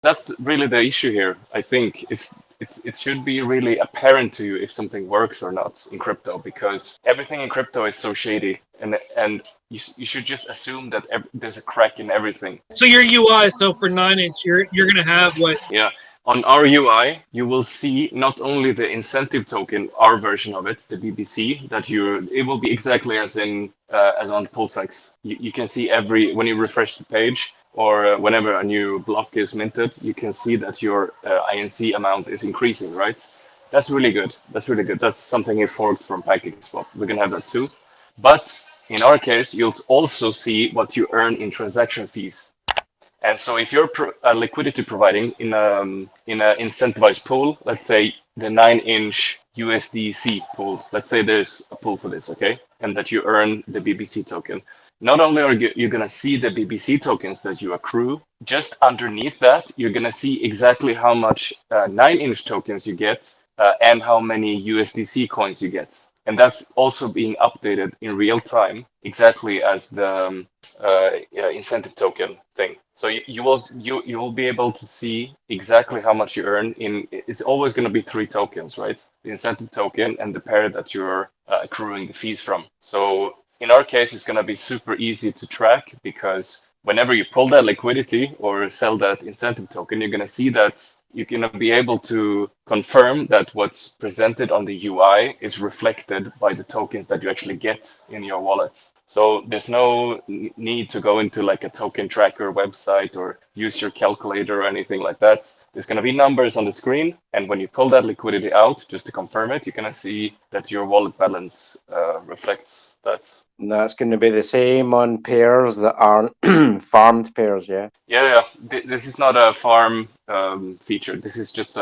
That's really the issue here. I think it should be really apparent to you if something works or not in crypto, because everything in crypto is so shady, and you should just assume that there's a crack in everything. So your UI, so for 9 inch, you're gonna have what? Yeah. On our UI, you will see not only the incentive token, our version of it, the BBC, it will be exactly as on PulseX. You can see when you refresh the page or whenever a new block is minted, you can see that your INC amount is increasing, right? That's really good. That's really good. That's something we forked from PancakeSwap. We're gonna have that too. But in our case, you'll also see what you earn in transaction fees. And so if you're liquidity providing in a incentivized pool, let's say the 9-inch USDC pool, let's say there's a pool for this, okay? And that you earn the BBC token. Not only are you going to see the BBC tokens that you accrue, just underneath that, you're going to see exactly how much 9-inch tokens you get and how many USDC coins you get. And that's also being updated in real time, exactly as the incentive token thing. So you will be able to see exactly how much you earn in. It's always going to be 3 tokens, right? The incentive token and the pair that you're accruing the fees from. So in our case, it's going to be super easy to track, because whenever you pull that liquidity or sell that incentive token, you're going to see that you're going to be able to confirm that what's presented on the UI is reflected by the tokens that you actually get in your wallet. So there's no need to go into like a token tracker website or use your calculator or anything like that. There's going to be numbers on the screen. And when you pull that liquidity out, just to confirm it, you're going to see that your wallet balance reflects that. And that's going to be the same on pairs that aren't farmed pairs, yeah? Yeah. This is not a farm feature. This is just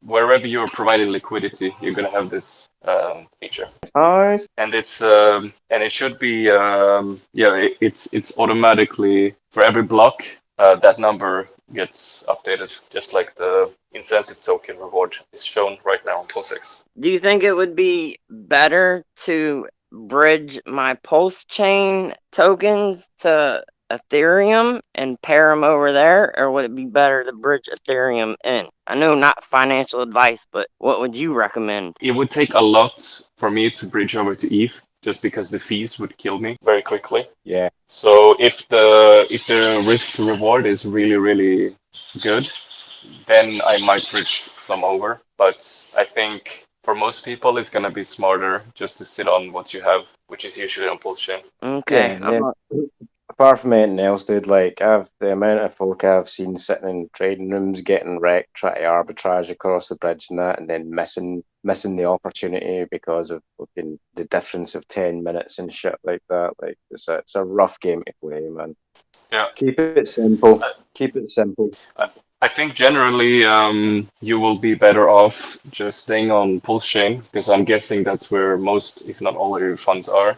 wherever you're providing liquidity, you're going to have this feature. Nice. And it should be it's automatically for every block that number gets updated, just like the incentive token reward is shown right now on PulseX. Do you think it would be better to bridge my Pulsechain tokens to Ethereum and pair them over there, or would it be better to bridge Ethereum in? I know not financial advice, but what would you recommend? It would take a lot for me to bridge over to ETH, just because the fees would kill me very quickly. Yeah. So if the risk to reward is really, really good, then I might bridge some over. But I think for most people, it's going to be smarter just to sit on what you have, which is usually on Pulsechain. Okay. Yeah, apart from anything else, dude, like the amount of folk I've seen sitting in trading rooms getting wrecked, trying to arbitrage across the bridge and that, and then missing the opportunity because of fucking the difference of 10 minutes and shit like that. Like it's a rough game to play, man. Yeah. Keep it simple. Keep it simple. I think generally you will be better off just staying on Pulsechain, because I'm guessing that's where most, if not all, of your funds are.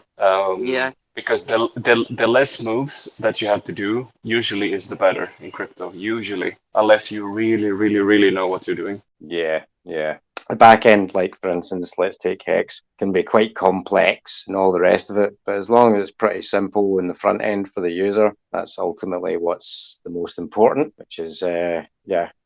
Yeah. Because the less moves that you have to do usually is the better in crypto. Usually, unless you really, really, really know what you're doing. Yeah. The back end, like for instance, let's take Hex, can be quite complex and all the rest of it. But as long as it's pretty simple in the front end for the user, that's ultimately what's the most important, which is,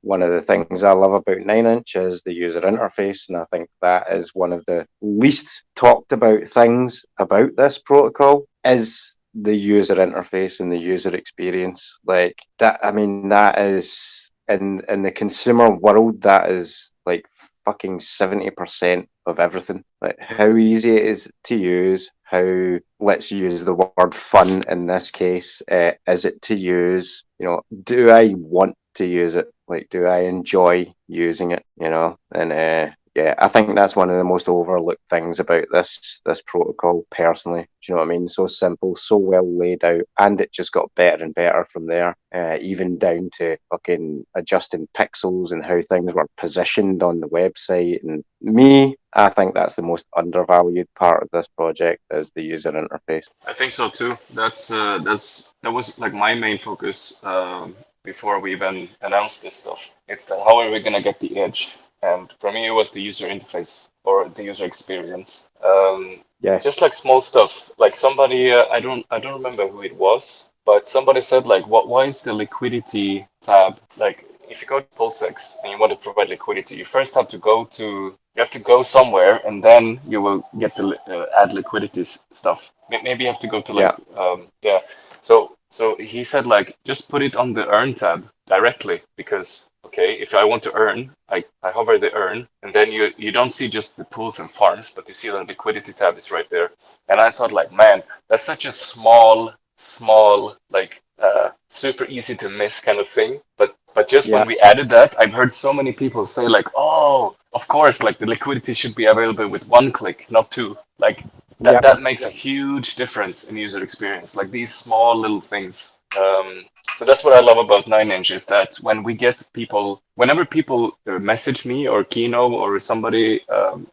one of the things I love about 9-inch is the user interface. And I think that is one of the least talked about things about this protocol is the user interface and the user experience. Like that, I mean, that is in the consumer world, that is like fucking 70% of everything. Like how easy it is to use, how, let's use the word fun in this case, is it to use? You know, do I want to use it? Like, do I enjoy using it? You know, and I think that's one of the most overlooked things about this protocol personally. Do you know what I mean? So simple, so well laid out, and it just got better and better from there, even down to fucking adjusting pixels and how things were positioned on the website. And I think that's the most undervalued part of this project is the user interface. I think so too. That was like my main focus before we even announced this stuff. It's that how are we gonna get the edge? And for me, it was the user interface or the user experience. Yes. Just like small stuff. Like somebody, I don't remember who it was, but somebody said like, why is the liquidity tab like if you go to PulseX and you want to provide liquidity, you first have to go somewhere, and then you will get to add liquidity stuff. Maybe you have to go to like So he said like just put it on the earn tab directly, because okay, if I want to earn, I hover the earn, and then you don't see just the pools and farms, but you see the liquidity tab is right there. And I thought like, man, that's such a small like super easy to miss kind of thing. But just when we added that, I've heard so many people say like, oh, of course, like the liquidity should be available with one click, not two. Like that makes a huge difference in user experience. Like these small little things. So that's what I love about 9inch, is that whenever people message me or Kino or somebody,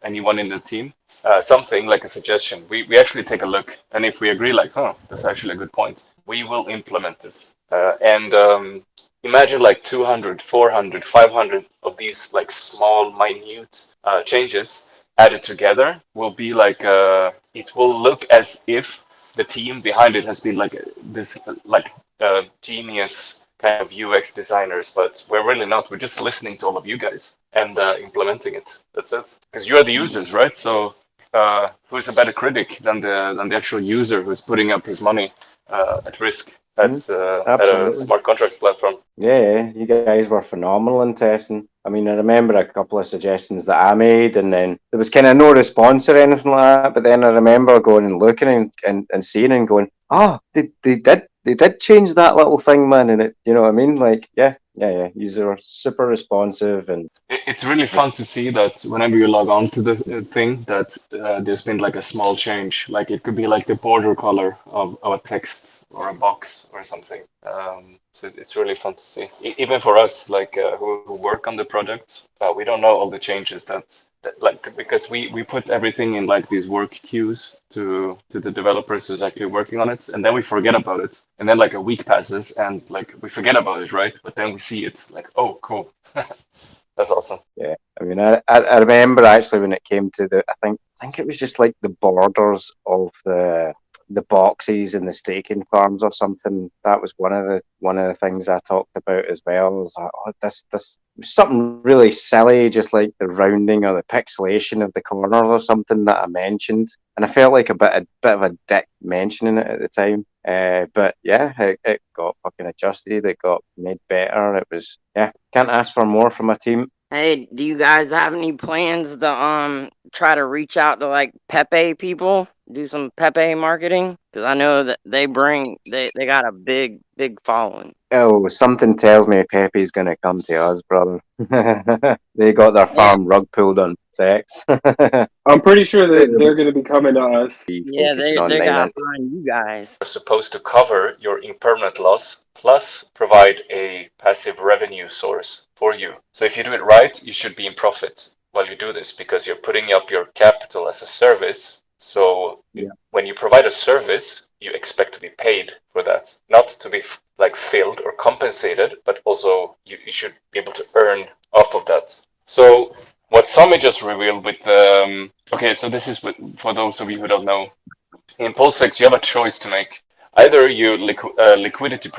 anyone in the team, something like a suggestion, we actually take a look, and if we agree, like, that's actually a good point, we will implement it. And imagine like 200, 400, 500 of these like small, minute changes added together will be like it will look as if the team behind it has been like this like genius kind of UX designers, but we're really not. We're just listening to all of you guys and implementing it. That's it. Because you are the users, right? So who's a better critic than the actual user who's putting up his money at risk at a smart contract platform? Yeah, you guys were phenomenal in testing. I mean, I remember a couple of suggestions that I made, and then there was kind of no response or anything like that. But then I remember going and looking and seeing and going, they did change that little thing, man. And it, you know what I mean? Like, yeah. These are super responsive, and it's really fun to see that whenever you log on to the thing, that there's been like a small change. Like it could be like the border color of a text or a box or something. So it's really fun to see. Even for us, like who work on the product, we don't know all the changes that like, because we put everything in like these work queues to the developers who's actually working on it, and then we forget about it, and then like a week passes and like we forget about it, right? But then we see it like, oh, cool. That's awesome. Yeah, I mean, I remember actually when it came to I think it was just like the borders of the boxes and the staking farms or something. That was one of the things I talked about as well. I was like, oh, this was something really silly, just like the rounding or the pixelation of the corners or something that I mentioned, and I felt like a bit of a dick mentioning it at the time. But yeah, it got fucking adjusted. It got made better. It was, yeah, can't ask for more from a team. Hey, do you guys have any plans to try to reach out to like Pepe people, do some Pepe marketing? Because I know that they got a big following. Oh, something tells me Pepe's gonna come to us, brother. They got their farm rug pulled on sex. I'm pretty sure that they're going to be coming to us. Yeah, they got behind you guys. You're supposed to cover your impermanent loss plus provide a passive revenue source for you. So if you do it right, you should be in profit while you do this, because you're putting up your capital as a service. So when you provide a service, you expect to be paid for that, not to be like filled or compensated, but also you should be able to earn off of that. So what Sami just revealed with okay, so this is for those of you who don't know, in PulseX you have a choice to make. Either you liquidity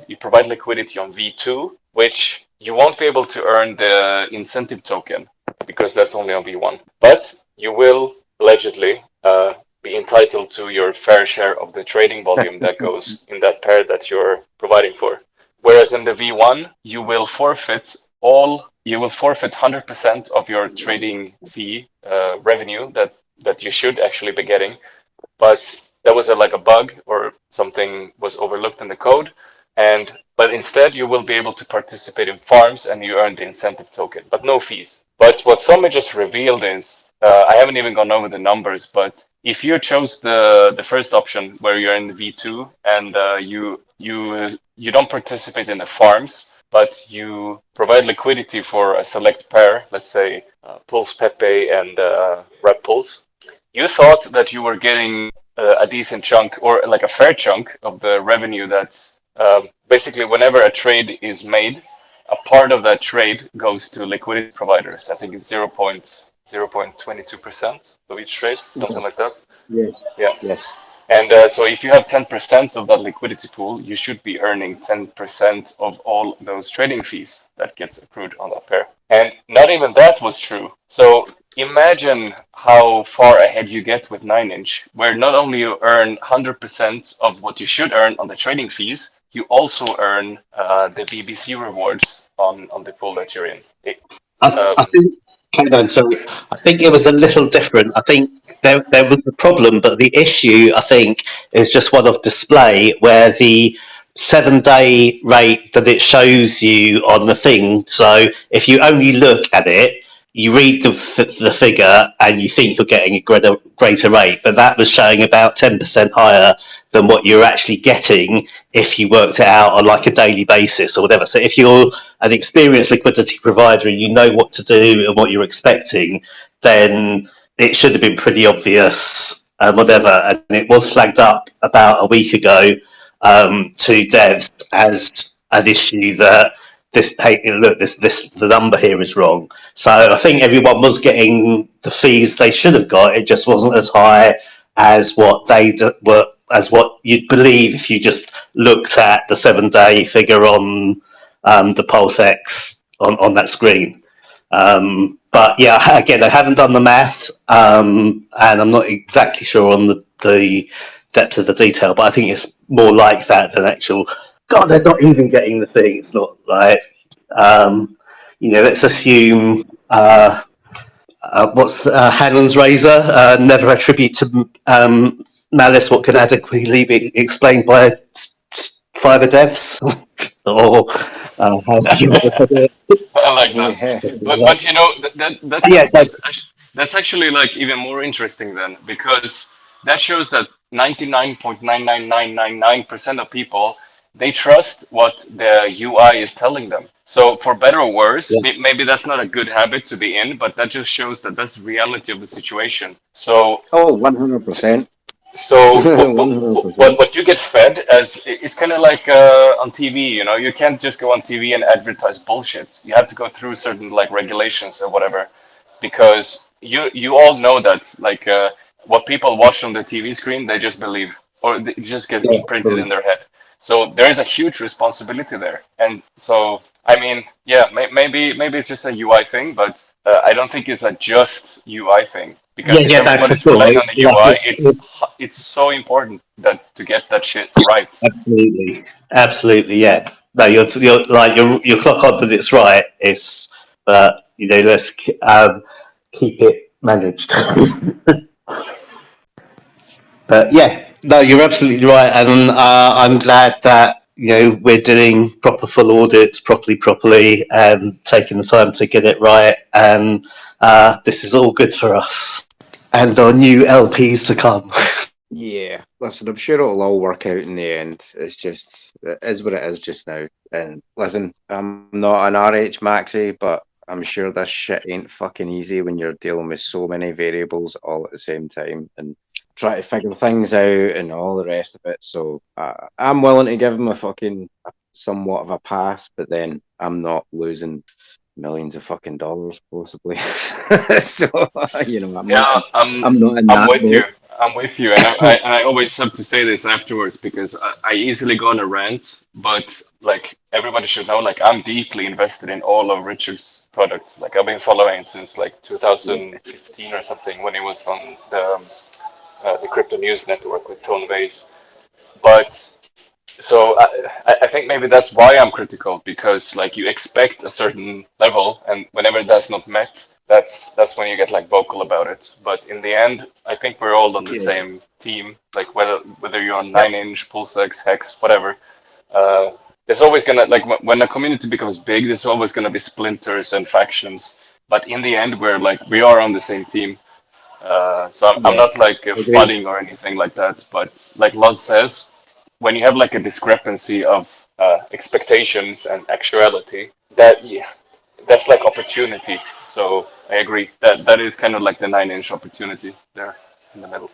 you provide liquidity on V2, which you won't be able to earn the incentive token because that's only on V1, but you will allegedly be entitled to your fair share of the trading volume that goes in that pair that you're providing for. Whereas in the V1, you will forfeit 100% of your trading fee revenue that you should actually be getting. But there was like a bug or something was overlooked in the code, but instead you will be able to participate in farms and you earn the incentive token, but no fees. But what Sami just revealed is, I haven't even gone over the numbers, but if you chose the first option where you're in the V2 and you don't participate in the farms, but you provide liquidity for a select pair, let's say Pulse Pepe and Rep Pulse, you thought that you were getting a decent chunk or like a fair chunk of the revenue that basically whenever a trade is made, a part of that trade goes to liquidity providers. I think it's 0.22% of each trade, something like that. Yes. Yeah. Yes. And so if you have 10% of that liquidity pool, you should be earning 10% of all those trading fees that gets accrued on that pair. And not even that was true. So imagine how far ahead you get with 9inch, where not only you earn 100% of what you should earn on the trading fees, you also earn the BBC rewards on the pool that you're in. I think, hang on, so I think it was a little different. I think there was a problem, but the issue, I think, is just one of display where the 7-day rate that it shows you on the thing. So if you only look at it, you read the figure and you think you're getting a greater rate, but that was showing about 10% higher than what you're actually getting if you worked it out on like a daily basis or whatever. So if you're an experienced liquidity provider and you know what to do and what you're expecting, then it should have been pretty obvious and whatever. And it was flagged up about a week ago to devs as an issue that this, hey, look, this the number here is wrong. So I think everyone was getting the fees they should have got. It just wasn't as high as what they were, as what you'd believe if you just looked at the 7-day figure on the PulseX on that screen. But yeah, again, I haven't done the math, and I'm not exactly sure on the depth of the detail, but I think it's more like that than actual. God, they're not even getting the thing. It's not like, let's assume, what's Hannon's razor? Never attribute to malice what can adequately be explained by fiber devs. Or how you put it. I like that. But you know, that's actually like even more interesting then, because that shows that 99.99999% of people, they trust what the UI is telling them. So for better or worse, maybe that's not a good habit to be in, but that just shows that that's the reality of the situation. So 100%. So 100%. what you get fed as it's kind of like on TV, you know, you can't just go on TV and advertise bullshit. You have to go through certain like regulations or whatever, because you all know that like what people watch on the TV screen, they just believe or they just get imprinted in their head. So there is a huge responsibility there, and so I mean, yeah, maybe it's just a UI thing, but I don't think it's a just UI thing. Because if everybody's relying on the UI, it's so important that to get that shit right. Absolutely, yeah. No, you're like your clock on that it's right. It's let's keep it managed. But yeah, no, you're absolutely right, and I'm glad that we're doing proper full audits properly and taking the time to get it right, and this is all good for us and our new LPs to come. Yeah, listen, I'm sure it'll all work out in the end. It's just, it is what it is just now. And listen, I'm not an RH maxi, but I'm sure this shit ain't fucking easy when you're dealing with so many variables all at the same time and try to figure things out and all the rest of it. So I'm willing to give him a fucking somewhat of a pass, but then I'm not losing millions of fucking dollars possibly. So I'm not in that with boat. you. I'm with you, and I always have to say this afterwards because I easily go on a rant, but like everybody should know, like I'm deeply invested in all of Richard's products. Like I've been following since like 2015 or something when he was on the Crypto News Network with Tone Vase. But so I think maybe that's why I'm critical, because like you expect a certain level, and whenever that's not met, that's when you get like vocal about it. But in the end, I think we're all on the same team. Like whether you're on 9inch, PulseX, Hex, whatever. There's always gonna like when a community becomes big, there's always gonna be splinters and factions. But in the end, we are on the same team. So I'm not like fighting or anything like that. But like Lod says, when you have like a discrepancy of expectations and actuality, that's like opportunity. So I agree that is kind of like the 9inch opportunity there in the middle.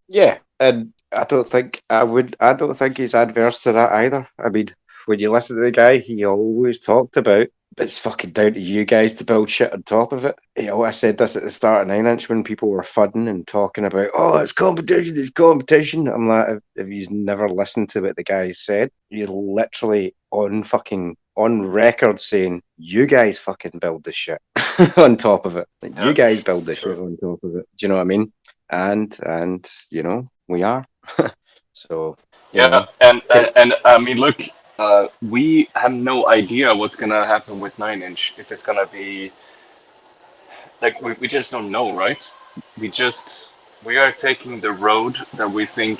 Yeah, and I don't think he's adverse to that either. I mean, when you listen to the guy, he always talked about it's fucking down to you guys to build shit on top of it. You know, I said this at the start of 9-inch when people were fudding and talking about, oh, it's competition, it's competition. I'm like, if you've never listened to what the guy said, you're literally on record saying, you guys fucking build this shit on top of it. Like, you guys build this shit on top of it. Do you know what I mean? And you know, we are. So, you know. And I mean, look, we have no idea what's gonna happen with 9-inch. If it's gonna be like we just don't know, right? We are taking the road that we think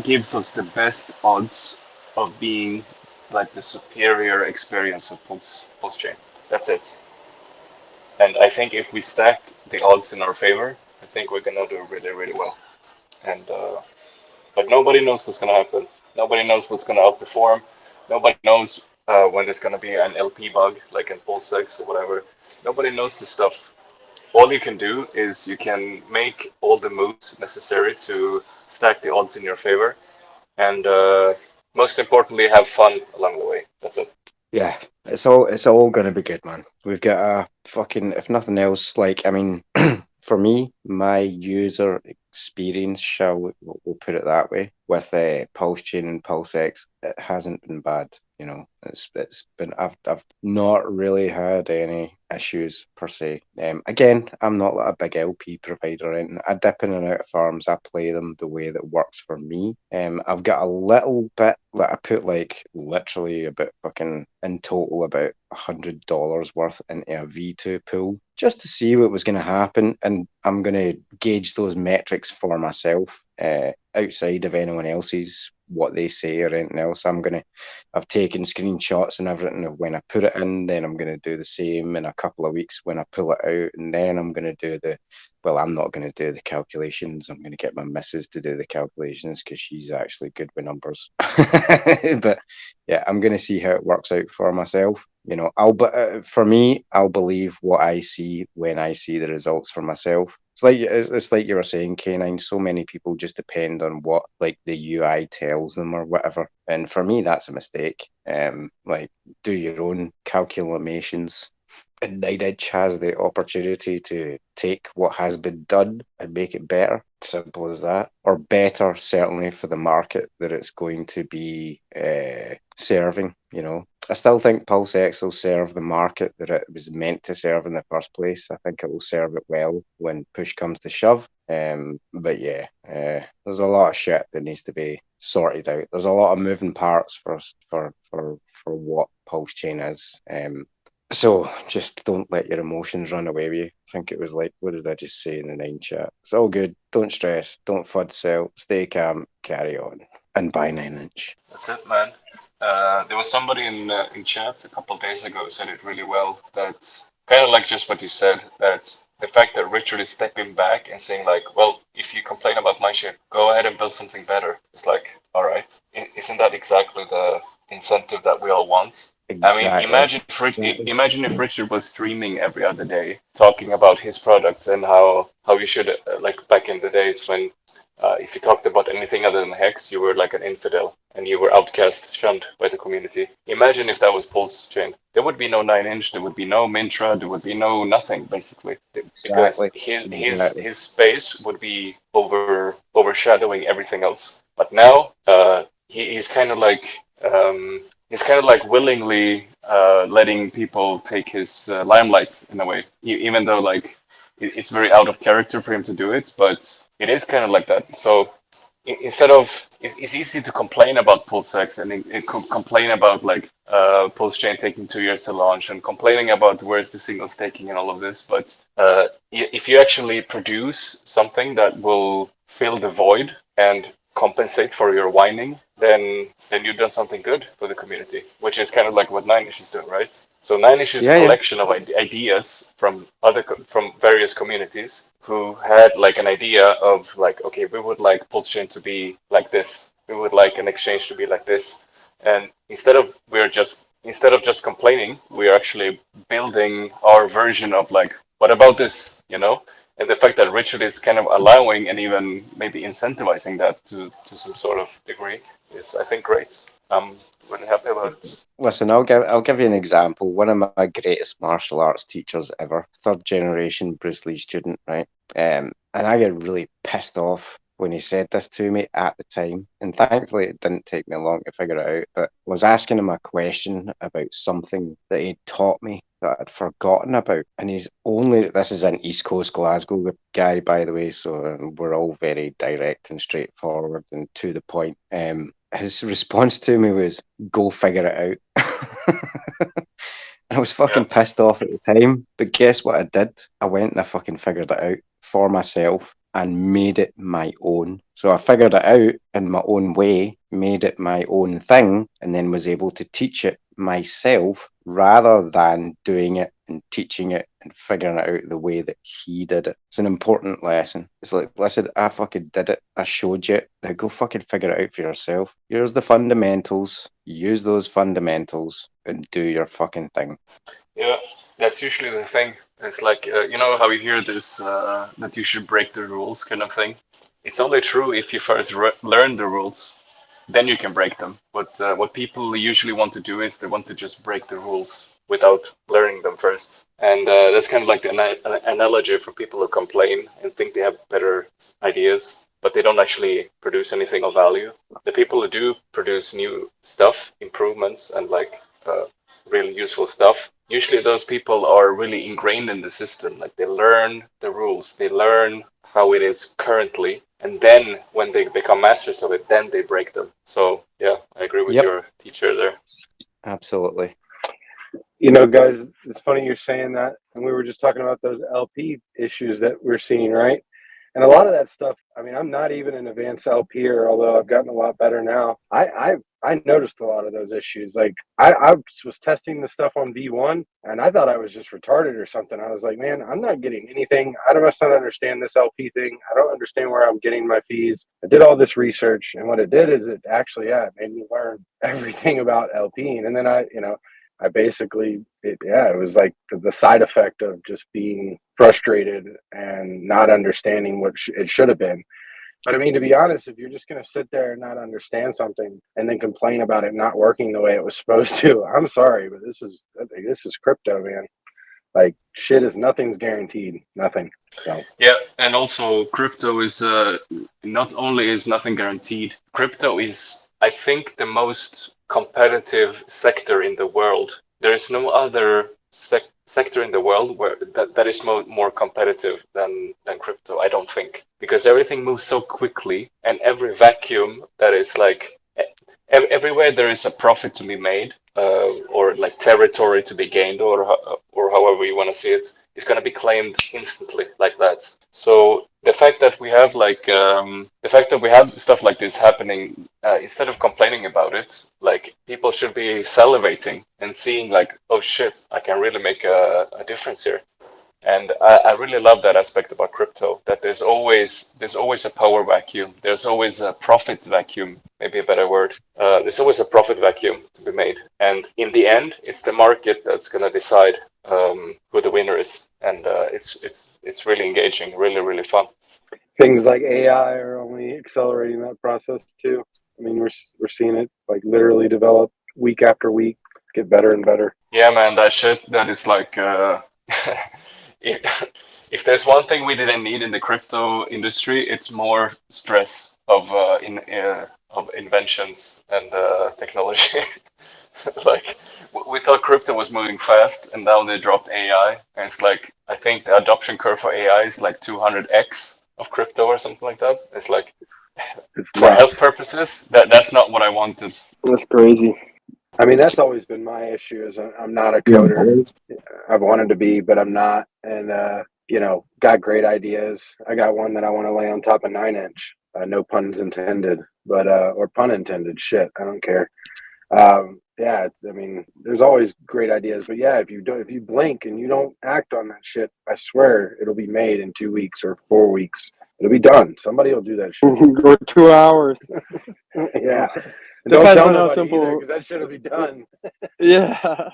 gives us the best odds of being like the superior experience of Pulsechain. That's it. And I think if we stack the odds in our favor, I think we're gonna do really, really well. And but nobody knows what's gonna happen. Nobody knows what's gonna outperform. Nobody knows when there's gonna be an LP bug, like in PulseX or whatever. Nobody knows this stuff. All you can do is you can make all the moves necessary to stack the odds in your favor, and most importantly, have fun along the way. That's it. Yeah, it's all gonna be good, man. We've got a fucking, if nothing else, like, I mean, for me, my user experience, we'll put it that way, with Pulsechain and PulseX, it hasn't been bad. You know, it's been, I've not really had any issues per se. Again, I'm not like a big LP provider, and I dip in and out of farms. I play them the way that works for me. I've got a little bit that I put, like, literally about fucking in total about $100 worth into a V2 pool just to see what was going to happen, and I'm going to gauge those metrics for myself outside of anyone else's, what they say or anything else. I've taken screenshots and everything of when I put it in, then I'm going to do the same in a couple of weeks when I pull it out, and then I'm going to do I'm not going to do the calculations. I'm going to get my missus to do the calculations because she's actually good with numbers. But yeah, I'm going to see how it works out for myself. You know, for me, I'll believe what I see when I see the results for myself. It's like you were saying, K9. So many people just depend on what, like, the UI tells them or whatever, and for me, that's a mistake. Like, do your own calculations. And 9-inch has the opportunity to take what has been done and make it better. Simple as that. Or better, certainly, for the market that it's going to be serving, you know. I still think PulseX will serve the market that it was meant to serve in the first place. I think it will serve it well when push comes to shove. But yeah, there's a lot of shit that needs to be sorted out. There's a lot of moving parts for what Pulsechain is. So just don't let your emotions run away with you. I think it was like, what did I just say in the 9 chat? It's all good. Don't stress. Don't FUD sell. Stay calm. Carry on. And buy 9-inch. That's it, man. There was somebody in chat a couple of days ago who said it really well. That kind of like just what you said. That the fact that Richard is stepping back and saying like, well, if you complain about my shit, go ahead and build something better. It's like, all right, isn't that exactly the incentive that we all want? Exactly. I mean, imagine if Richard was streaming every other day, talking about his products and how you should, like back in the days when if you talked about anything other than Hex, you were like an infidel and you were outcast, shunned by the community. Imagine if that was Pulsechain. There would be no 9-inch, there would be no Mintra, there would be no nothing, basically. Exactly. Because his space would be overshadowing everything else. But now he's kind of like willingly letting people take his limelight in a way, even though like it's very out of character for him to do it, but it is kind of like that. So instead of, it's easy to complain about PulseX and complain about like Pulsechain taking 2 years to launch and complaining about where's the signal staking and all of this. But if you actually produce something that will fill the void and compensate for your whining, then you've done something good for the community, which is kind of like what 9-inch is doing, right? So 9-inch is a collection of ideas from various communities who had like an idea of like, okay, we would like Pulsechain to be like this, we would like an exchange to be like this, and instead of just complaining, we are actually building our version of like, what about this, you know? And the fact that Richard is kind of allowing and even maybe incentivizing that to some sort of degree is, I think, great. I'm really happy about it. Listen, I'll give you an example. One of my greatest martial arts teachers ever, third generation Bruce Lee student, right? And I get really pissed off when he said this to me at the time. And thankfully, it didn't take me long to figure it out. But I was asking him a question about something that he'd taught me that I'd forgotten about. And this is an East Coast Glasgow guy, by the way, so we're all very direct and straightforward and to the point. His response to me was, "Go figure it out." I was fucking pissed off at the time, but guess what I did? I went and I fucking figured it out for myself and made it my own. So I figured it out in my own way, made it my own thing, and then was able to teach it myself rather than doing it and teaching it and figuring it out the way that he did it. It's an important lesson. It's like, listen, I fucking did it. I showed you it. Now go fucking figure it out for yourself. Here's the fundamentals. Use those fundamentals and do your fucking thing. Yeah, that's usually the thing. It's like, you know how you hear this, that you should break the rules kind of thing? It's only true if you first learn the rules, then you can break them. But what people usually want to do is they want to just break the rules without learning them first. And that's kind of like the analogy for people who complain and think they have better ideas, but they don't actually produce anything of value. The people who do produce new stuff, improvements, and like really useful stuff, usually those people are really ingrained in the system. Like they learn the rules, they learn how it is currently, and then when they become masters of it, then they break them. So yeah, I agree with your teacher there. Absolutely. You know, guys, it's funny you're saying that, and we were just talking about those LP issues that we're seeing, right? And a lot of that stuff, I mean, I'm not even an advanced LPer, although I've gotten a lot better now. I noticed a lot of those issues. Like I was testing the stuff on V1 and I thought I was just retarded or something. I was like, man, I'm not getting anything. I must not understand this LP thing. I don't understand where I'm getting my fees. I did all this research, and what it did is it actually, it made me learn everything about LPing. And then I basically, it was like the side effect of just being frustrated and not understanding what it should have been. But I mean, to be honest, if you're just going to sit there and not understand something and then complain about it not working the way it was supposed to, I'm sorry, but this is crypto, man. Like nothing's guaranteed, nothing. So. Yeah, and also crypto is not only is nothing guaranteed. Crypto is, I think, the most competitive sector in the world. There is no other sector in the world where that is more competitive than crypto, I don't think, because everything moves so quickly, and every vacuum that is like everywhere there is a profit to be made, or like territory to be gained, or however you want to see it, is going to be claimed instantly like that. So the fact that we have stuff like this happening, instead of complaining about it, like people should be salivating and seeing like, oh shit, I can really make a difference here. And I really love that aspect about crypto, that there's always a power vacuum. There's always a profit vacuum, maybe a better word. There's always a profit vacuum to be made. And in the end, it's the market that's going to decide who the winner is. And it's really engaging, really, really fun. Things like AI are only accelerating that process too. I mean, we're seeing it like literally develop week after week, get better and better. Yeah, man, that shit, that is like... if there's one thing we didn't need in the crypto industry, it's more stress of inventions and technology. Like we thought crypto was moving fast, and now they dropped AI, and it's like I think the adoption curve for AI is like 200x of crypto or something like that. It's like for health purposes, that's not what I wanted. That's crazy. I mean, that's always been my issue. Is I'm not a coder. I've wanted to be, but I'm not. And got great ideas. I got one that I want to lay on top of 9-inch. No puns intended, but or pun intended. Shit, I don't care. I mean, there's always great ideas, but yeah, if you blink and you don't act on that shit, I swear it'll be made in 2 weeks or 4 weeks. It'll be done. Somebody will do that shit. Or 2 hours. Yeah. Don't tell how nobody simple. because that shit will be done. Yeah.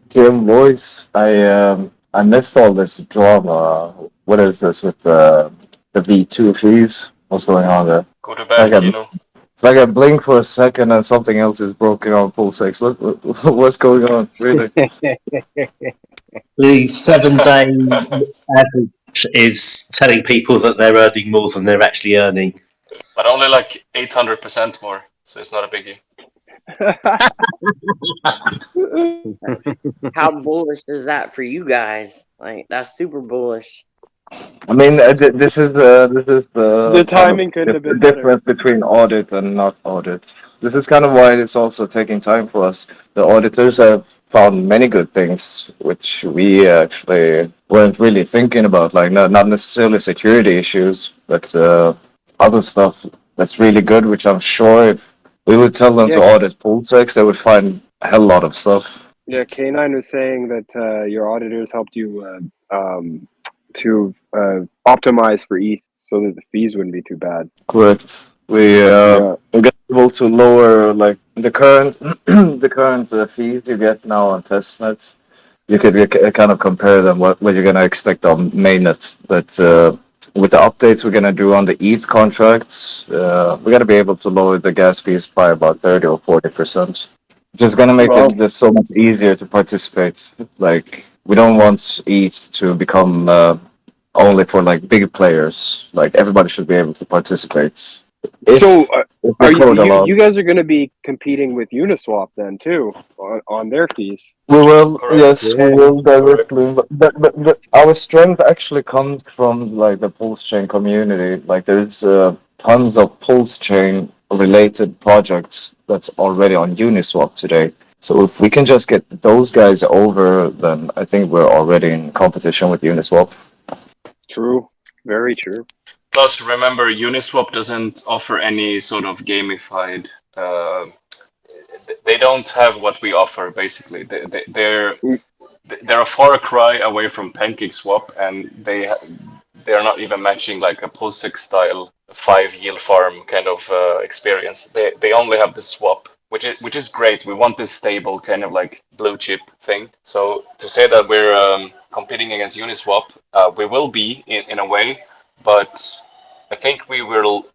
Jim, boys, I missed all this drama. What is this with the V2 fees? What's going on there? Go to bed, Kino. It's like I blink for a second and something else is broken on PulseX. What's going on? Really? The 7-day average is telling people that they're earning more than they're actually earning. But only like 800% more, so it's not a biggie. How bullish is that for you guys? Like, that's super bullish. I mean, this is the timing couldn't have been better. difference between audit and not audit. This is kind of why it's also taking time for us. The auditors have found many good things which we actually weren't really thinking about, like not necessarily security issues, but other stuff that's really good, which I'm sure if we would tell them to Yeah. audit PulseX, they would find a hell lot of stuff. Yeah, K9 was saying that your auditors helped you to optimize for ETH so that the fees wouldn't be too bad. Correct. We Yeah. get able to lower like the current the current fees you get now on testnet. You could kind of compare them what you're gonna expect on mainnet, but with the updates we're gonna do on the ETH contracts, we're gonna be able to lower the gas fees by about 30 or 40%. Just gonna make Wow. it just so much easier to participate. Like we don't want ETH to become only for like big players. Like everybody should be able to participate. If the Are code allows. you guys are going to be competing with Uniswap then too on their fees? We will, Correct. yes, we will directly. Correct. But our strength actually comes from like the Pulsechain community. Like there's tons of Pulsechain related projects that's already on Uniswap today. So if we can just get those guys over, then I think we're already in competition with Uniswap. True, very true. Plus, remember, Uniswap doesn't offer any sort of gamified. They don't have what we offer. Basically, they're a far cry away from PancakeSwap, and they're not even matching like a PulseX style 5 yield farm kind of experience. They only have the swap, which is great. We want this stable kind of like blue chip thing. So to say that we're competing against Uniswap, we will be in a way, but I think we will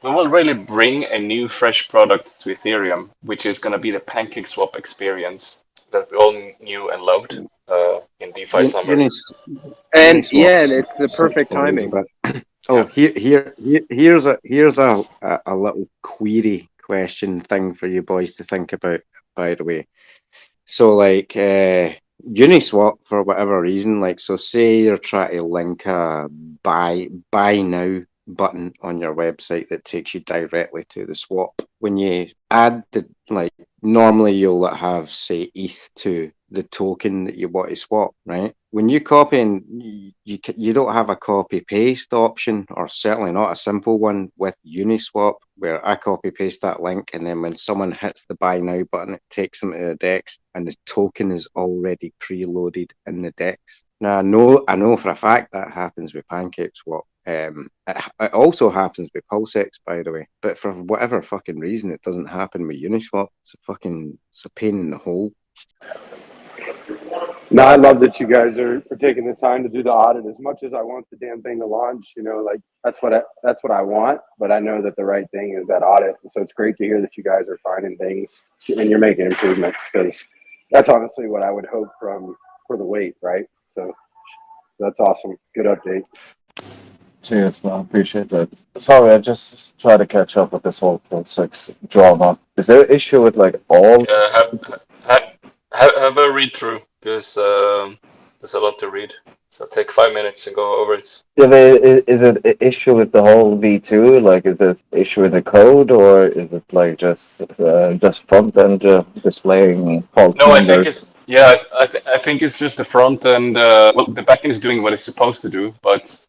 really bring a new fresh product to Ethereum, which is going to be the PancakeSwap experience that we all knew and loved in DeFi summer. And Uniswap's yeah, and it's the 6 perfect days a timing. bit. Oh, here's a little query question thing for you boys to think about, by the way. So like Uniswap, for whatever reason, like so say you're trying to link a buy now button on your website that takes you directly to the swap. When you add the like normally you'll have say ETH to the token that you want to swap, right? When you copy and you don't have a copy paste option, or certainly not a simple one with Uniswap, where I copy paste that link and then when someone hits the buy now button, it takes them to the DEX and the token is already preloaded in the DEX. Now I know for a fact that happens with PancakeSwap. It also happens with PulseX, by the way, but for whatever fucking reason, it doesn't happen with Uniswap. It's a pain in the hole. No, I love that you guys are taking the time to do the audit. As much as I want the damn thing to launch, like that's what I want. But I know that the right thing is that audit. So it's great to hear that you guys are finding things and you're making improvements, because that's honestly what I would hope for the wait, right? So that's awesome. Good update. Cheers, man. Appreciate that. Sorry, I just try to catch up with this whole PulseX drama. Is there an issue with like all? Have a read through. There's a lot to read. So take 5 minutes and go over it. Yeah, is it an issue with the whole V2? Like, is it an issue with the code, or is it like just front end displaying fault? No, I think it's I think it's just the front end. Well, the backend is doing what it's supposed to do, but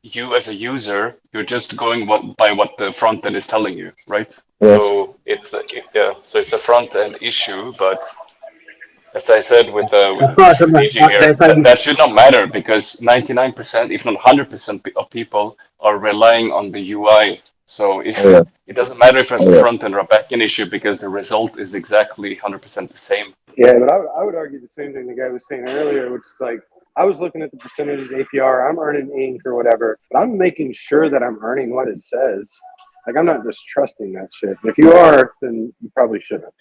you as a user, you're just going by what the front end is telling you, right? Yes. So it's a front end issue, but as I said with DG here, that should not matter, because 99%, if not 100% of people are relying on the UI. So it doesn't matter if it's a front end or a back end issue, because the result is exactly 100% the same. Yeah, but I would argue the same thing the guy was saying earlier, which is like, I was looking at the percentages APR, I'm earning ink or whatever, but I'm making sure that I'm earning what it says. Like, I'm not just trusting that shit. If you are, then you probably shouldn't.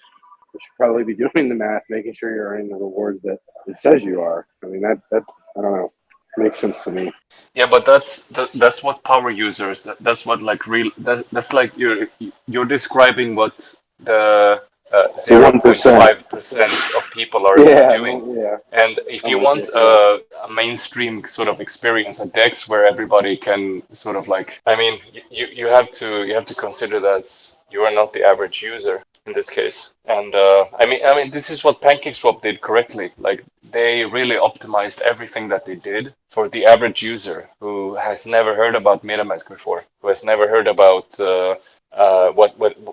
You should probably be doing the math, making sure you're earning the rewards that it says you are. I mean, that I don't know, makes sense to me. Yeah, but that's what power users. That's what like real. That's like you're describing what the The 1%. 0.5% of people are Yeah, doing. yeah. And if I'm you with want you. Yeah. a mainstream sort of experience at DEX where everybody can sort of like, I mean, you have to consider that you are not the average user in this case. And I mean, this is what PancakeSwap did correctly. Like they really optimized everything that they did for the average user who has never heard about MetaMask before, who has never heard about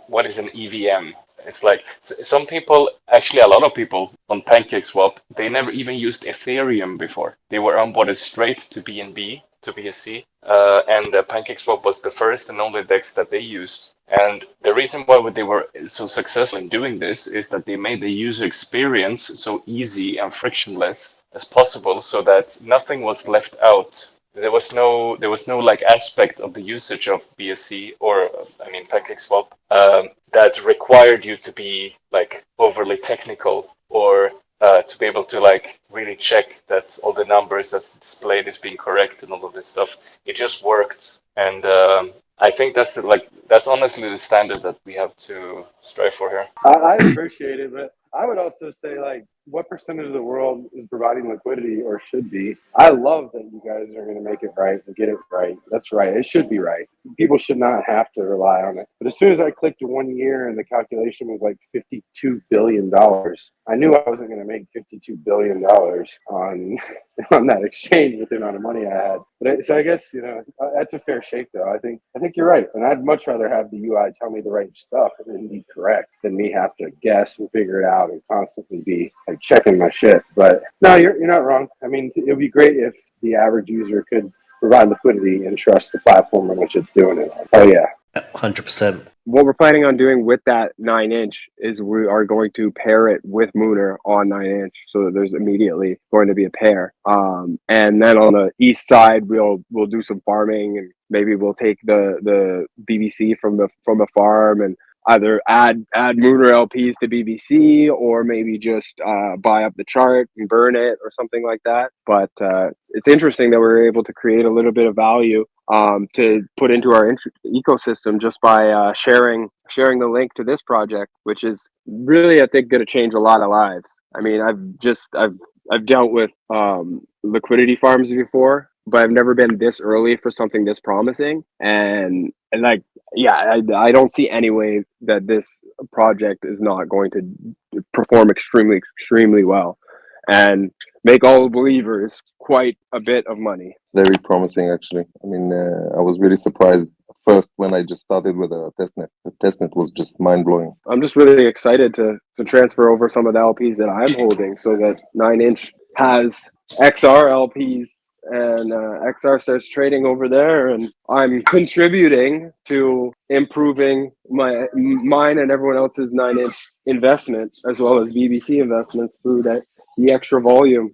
what is an EVM. It's like some people, actually a lot of people on PancakeSwap, they never even used Ethereum before. They were onboarded straight to BNB, to BSC, and PancakeSwap was the first and only DEX that they used. And the reason why they were so successful in doing this is that they made the user experience so easy and frictionless as possible, so that nothing was left out. There was no like aspect of the usage of BSC or I mean PancakeSwap that required you to be like overly technical or to be able to like really check that all the numbers that's displayed is being correct and all of this stuff. It just worked, and I think that's honestly the standard that we have to strive for here. I appreciate it, but I would also say, like, what percentage of the world is providing liquidity or should be? I love that you guys are going to make it right and get it right. That's right. It should be right. People should not have to rely on it. But as soon as I clicked 1 year and the calculation was like $52 billion, I knew I wasn't going to make $52 billion on that exchange with the amount of money I had. But so I guess, that's a fair shake, though. I think you're right. And I'd much rather have the UI tell me the right stuff and be correct than me have to guess and figure it out and constantly be like checking my shit. But no, you're not wrong. I mean, it would be great if the average user could provide liquidity and trust the platform in which it's doing it. Oh yeah. 100%. What we're planning on doing with that 9-inch is we are going to pair it with Mooner on 9-inch, so that there's immediately going to be a pair. And then on the east side, we'll do some farming, and maybe we'll take the BBC from the farm and either add Mooner LPs to BBC, or maybe just buy up the chart and burn it or something like that. But it's interesting that we're able to create a little bit of value to put into our ecosystem just by sharing the link to this project, which is really, I think, going to change a lot of lives. I mean, I've dealt with liquidity farms before, but I've never been this early for something this promising. And like, yeah, I don't see any way that this project is not going to perform extremely well and make all believers quite a bit of money. Very promising, actually. I mean, I was really surprised first when I just started with a testnet. The testnet was just mind-blowing. I'm just really excited to transfer over some of the LPs that I'm holding, so that 9-inch has XR LPs and XR starts trading over there, and I'm contributing to improving mine and everyone else's 9-inch investment, as well as BBC investments through the extra volume.